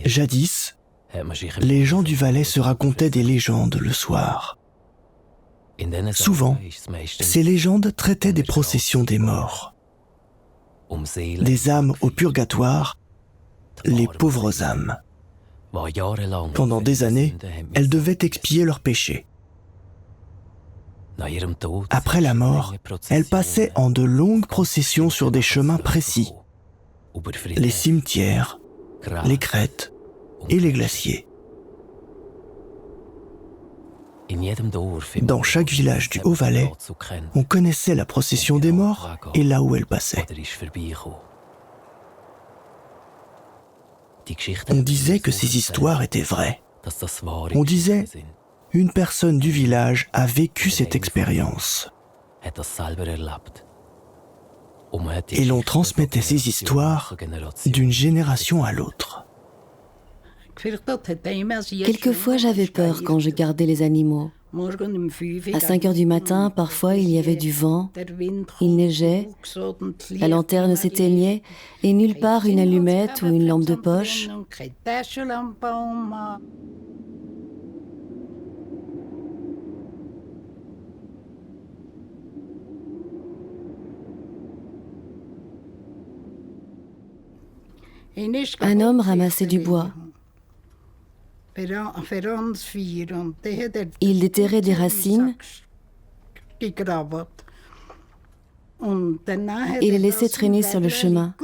Jadis, les gens du Valais se racontaient des légendes le soir. Souvent, ces légendes traitaient des processions des morts, des âmes au purgatoire, les pauvres âmes. Pendant des années, elles devaient expier leurs péchés. Après la mort, elles passaient en de longues processions sur des chemins précis, les cimetières, les crêtes et les glaciers. Dans chaque village du Haut-Valais, on connaissait la procession des morts et là où elle passait. On disait que ces histoires étaient vraies. On disait, une personne du village a vécu cette expérience. Et l'on transmettait ces histoires d'une génération à l'autre. Quelquefois, j'avais peur quand je gardais les animaux. À 5 heures du matin, parfois, il y avait du vent, il neigeait, la lanterne s'éteignait et nulle part une allumette ou une lampe de poche. Un homme ramassait du bois. Il déterrait des racines et les laissait traîner sur le chemin.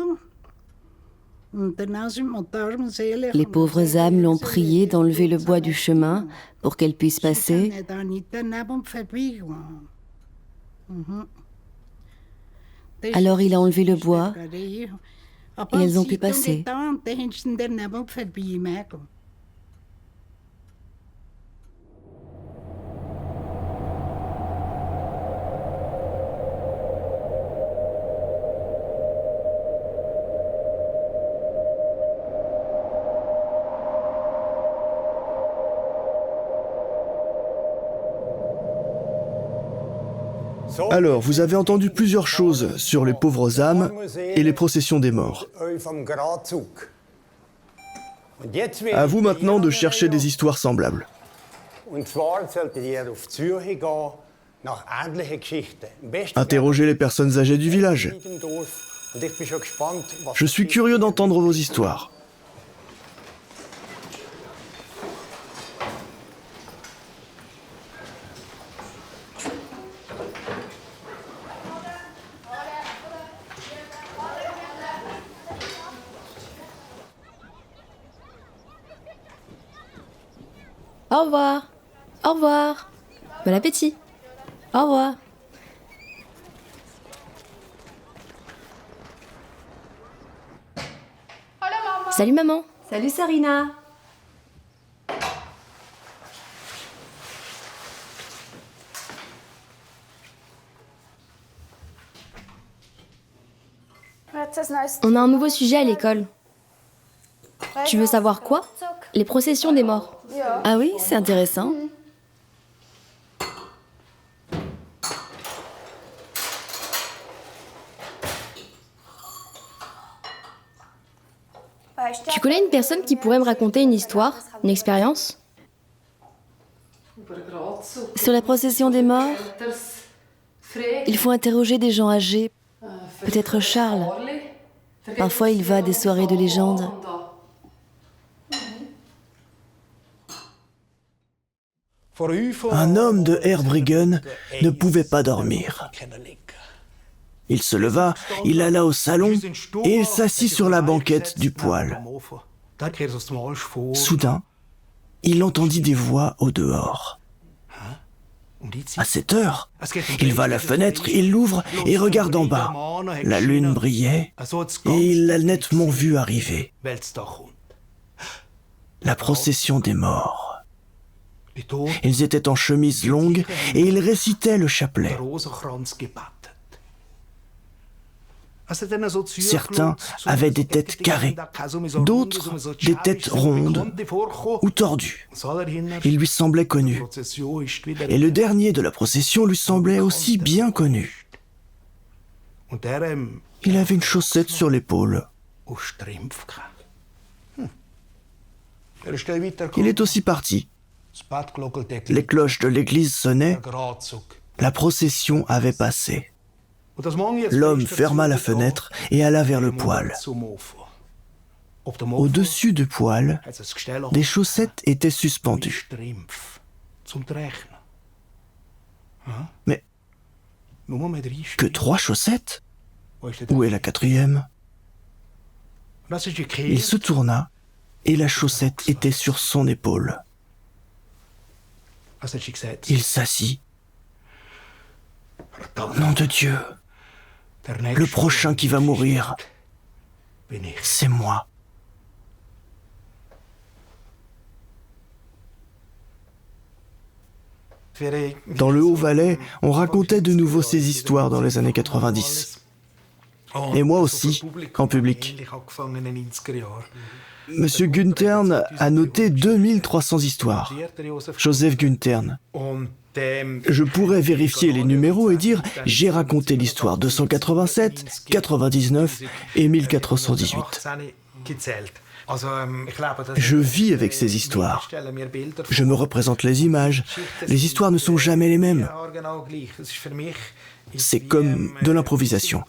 Les pauvres âmes l'ont prié d'enlever le bois du chemin pour qu'elles puissent passer. Alors il a enlevé le bois et elles ont pu passer. Alors, vous avez entendu plusieurs choses sur les pauvres âmes et les processions des morts. À vous maintenant de chercher des histoires semblables. Interrogez les personnes âgées du village. Je suis curieux d'entendre vos histoires. Au revoir. Au revoir. Bon appétit. Au revoir. Salut maman. Salut Sarina. On a un nouveau sujet à l'école. Tu veux savoir quoi? Les processions des morts. Ah oui, c'est intéressant. Tu connais une personne qui pourrait me raconter une histoire, une expérience? Sur la procession des morts, il faut interroger des gens âgés, peut-être Charles. Parfois, il va à des soirées de légende. Un homme de Heerbruggen ne pouvait pas dormir. Il se leva, il alla au salon et il s'assit sur la banquette du poêle. Soudain, il entendit des voix au dehors. À cette heure, il va à la fenêtre, il l'ouvre et regarde en bas. La lune brillait et il l'a nettement vue arriver. La procession des morts. Ils étaient en chemise longue et ils récitaient le chapelet. Certains avaient des têtes carrées, d'autres des têtes rondes ou tordues. Ils lui semblaient connus. Et le dernier de la procession lui semblait aussi bien connu. Il avait une chaussette sur l'épaule. Il est aussi parti. Les cloches de l'église sonnaient, la procession avait passé. L'homme ferma la fenêtre et alla vers le poêle. Au-dessus du poêle, des chaussettes étaient suspendues. Mais que 3 chaussettes? Où est la 4e? Il se tourna et la chaussette était sur son épaule. Il s'assit. Nom de Dieu, le prochain qui va mourir, c'est moi. Dans le Haut-Valais, on racontait de nouveau ces histoires dans les années 90. Et moi aussi, en public. Monsieur Guntern a noté 2300 histoires. Joseph Guntern. Je pourrais vérifier les numéros et dire « J'ai raconté l'histoire 287, 99 et 1418 ». Je vis avec ces histoires. Je me représente les images. Les histoires ne sont jamais les mêmes. C'est comme de l'improvisation.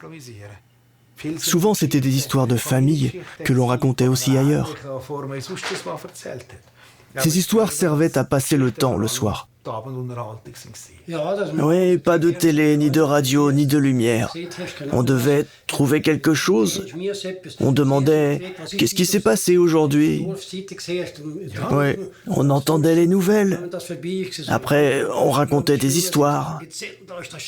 Souvent, c'était des histoires de famille que l'on racontait aussi ailleurs. Ces histoires servaient à passer le temps le soir. Oui, pas de télé, ni de radio, ni de lumière. On devait trouver quelque chose. On demandait « Qu'est-ce qui s'est passé aujourd'hui ?» Oui, on entendait les nouvelles. Après, on racontait des histoires.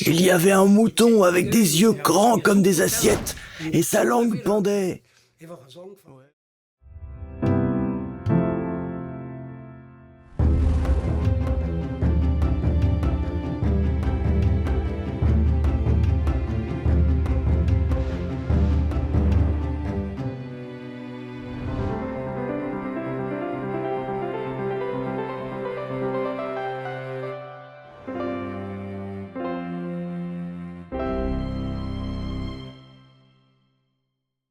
Il y avait un mouton avec des yeux grands comme des assiettes, et sa langue pendait.